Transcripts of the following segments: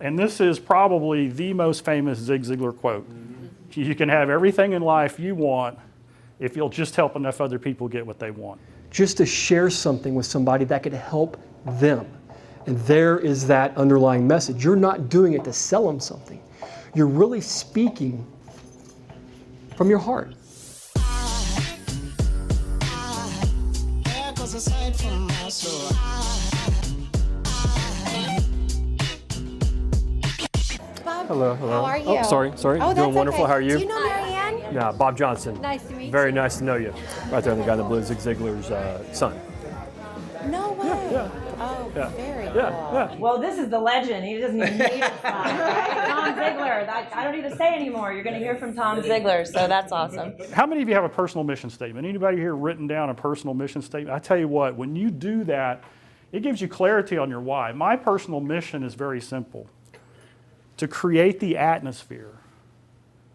And this is probably the most famous Zig Ziglar quote. You can have everything in life you want if you'll just help enough other people get what they want. Just to share something with somebody that could help them. And there is that underlying message. You're not doing it to sell them something. You're really speaking from your heart. Bob, Hello. how are you? Oh, sorry. Oh, Doing wonderful. okay. How are you? Do you know Marianne? Yeah, Bob Johnson. Nice to meet you. Very nice to know you. Right there, the guy in the blue, Zig Ziglar's son. No way. Yeah. Oh, Yeah. very cool. Yeah. Well, this is the legend. He doesn't even need a sign, right? Tom Ziglar. I don't need to say anymore. You're going to hear from Tom Ziglar, so that's awesome. How many of you have a personal mission statement? Anybody here written down a personal mission statement? I tell you what, when you do that, it gives you clarity on your why. My personal mission is very simple: to create the atmosphere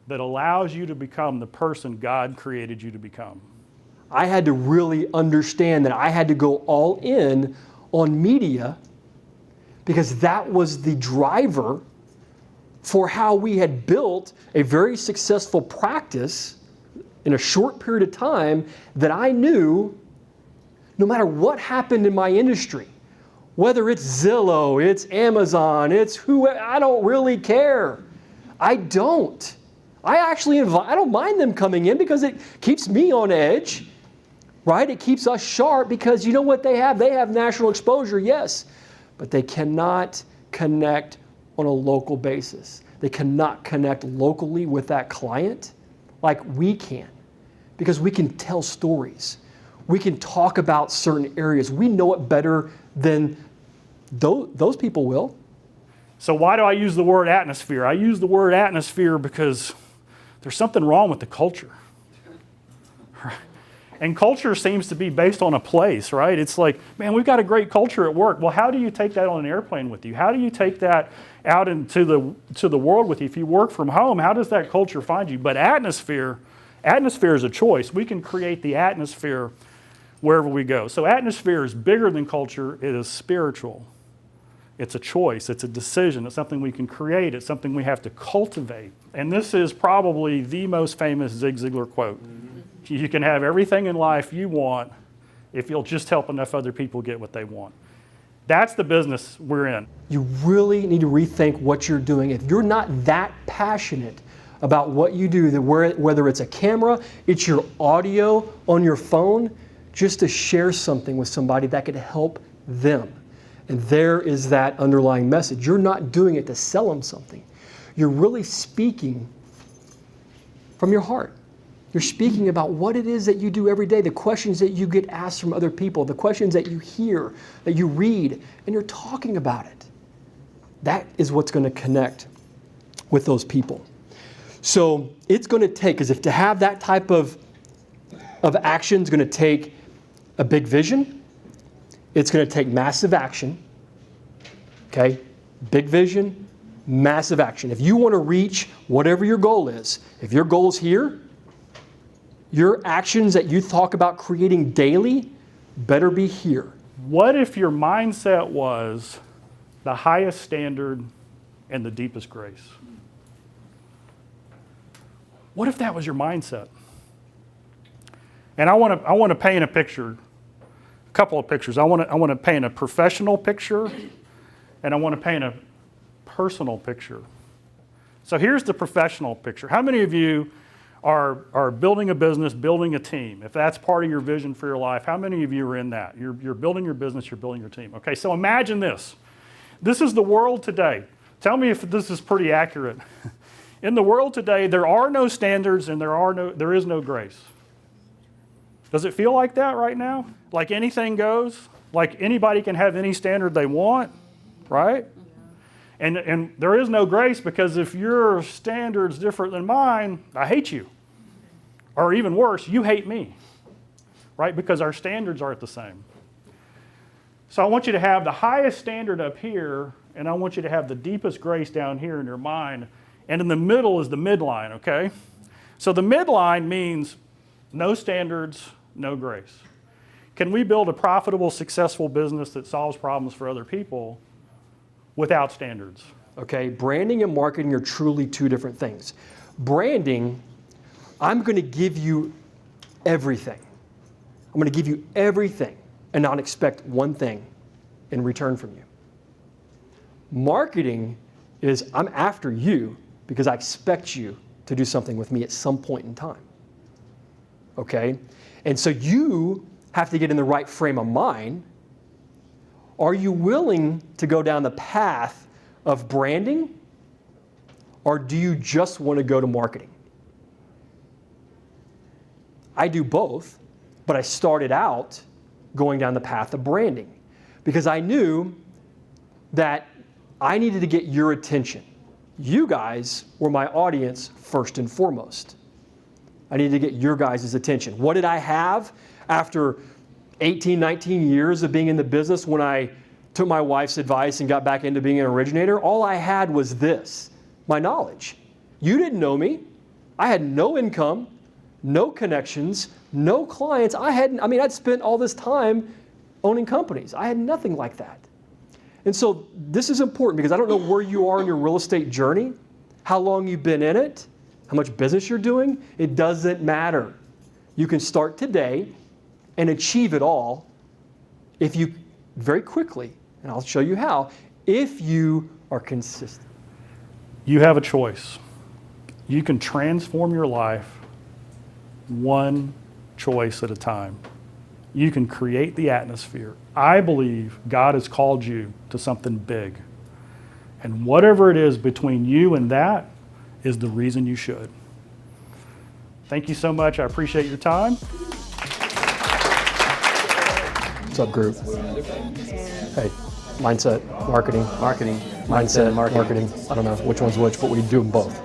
that allows you to become the person God created you to become. I had to really understand that I had to go all in on media because that was the driver for how we had built a very successful practice in a short period of time that I knew no matter what happened in my industry, whether it's Zillow, it's Amazon, it's whoever, I don't really care. I don't. I don't mind them coming in because it keeps me on edge, right? It keeps us sharp because you know what they have? They have national exposure, yes, but they cannot connect on a local basis. They cannot connect locally with that client like we can because we can tell stories. We can talk about certain areas. We know it better than those people will. So why do I use the word atmosphere? I use the word atmosphere because there's something wrong with the culture. And culture seems to be based on a place, right? It's like, man, we've got a great culture at work. Well, how do you take that on an airplane with you? How do you take that out into the world with you? If you work from home, how does that culture find you? But atmosphere is a choice. We can create the atmosphere wherever we go. So atmosphere is bigger than culture. It is spiritual. It's a choice. It's a decision. It's something we can create. It's something we have to cultivate. And this is probably the most famous Zig Ziglar quote. You can have everything in life you want if you'll just help enough other people get what they want. That's the business we're in. You really need to rethink what you're doing. If you're not that passionate about what you do, whether it's a camera, it's your audio on your phone, just to share something with somebody that could help them. And there is that underlying message. You're not doing it to sell them something. You're really speaking from your heart. You're speaking about what it is that you do every day, the questions that you get asked from other people, the questions that you hear, that you read, and you're talking about it. That is what's going to connect with those people. So it's going to take, because if to have that type of action is going to take a big vision, it's going to take massive action. Okay? Big vision, massive action. If you want to reach whatever your goal is, if your goal is here, your actions that you talk about creating daily better be here. What if your mindset was the highest standard and the deepest grace? What if that was your mindset? And I want to paint a picture, a couple of pictures. I want to paint a professional picture, and I want to paint a personal picture. So here's the professional picture. How many of you are building a business, building a team? If that's part of your vision for your life, how many of you are in that? You're building your business, you're building your team. Okay, so imagine this. This is the world today. Tell me if this is pretty accurate. In the world today, there are no standards and there is no grace. Does it feel like that right now? Like anything goes? Like anybody can have any standard they want, right? And there is no grace, because if your standard's different than mine, I hate you. Or even worse, you hate me, right? Because our standards aren't the same. So I want you to have the highest standard up here, and I want you to have the deepest grace down here in your mind. And in the middle is the midline, okay? So the midline means no standards, no grace. Can we build a profitable, successful business that solves problems for other people without standards? Okay, branding and marketing are truly two different things. Branding, I'm going to give you everything. I'm going to give you everything and not expect one thing in return from you. Marketing is I'm after you because I expect you to do something with me at some point in time. Okay? And so you have to get in the right frame of mind. Are you willing to go down the path of branding, or do you just want to go to marketing? I do both, but I started out going down the path of branding because I knew that I needed to get your attention. You guys were my audience first and foremost. I needed to get your guys' attention. What did I have after 18, 19 years of being in the business when I took my wife's advice and got back into being an originator? All I had was this, my knowledge. You didn't know me. I had no income, no connections, no clients. I'd spent all this time owning companies. I had nothing like that. And so this is important because I don't know where you are in your real estate journey, how long you've been in it, how much business you're doing. It doesn't matter. You can start today and achieve it all if you, very quickly, and I'll show you how, if you are consistent. You have a choice. You can transform your life one choice at a time. You can create the atmosphere. I believe God has called you to something big. And whatever it is between you and that is the reason you should. Thank you so much. I appreciate your time. What's up, group? Hey, mindset, marketing. Marketing. Mindset, Marketing. marketing. I don't know which one's which, but we do them both.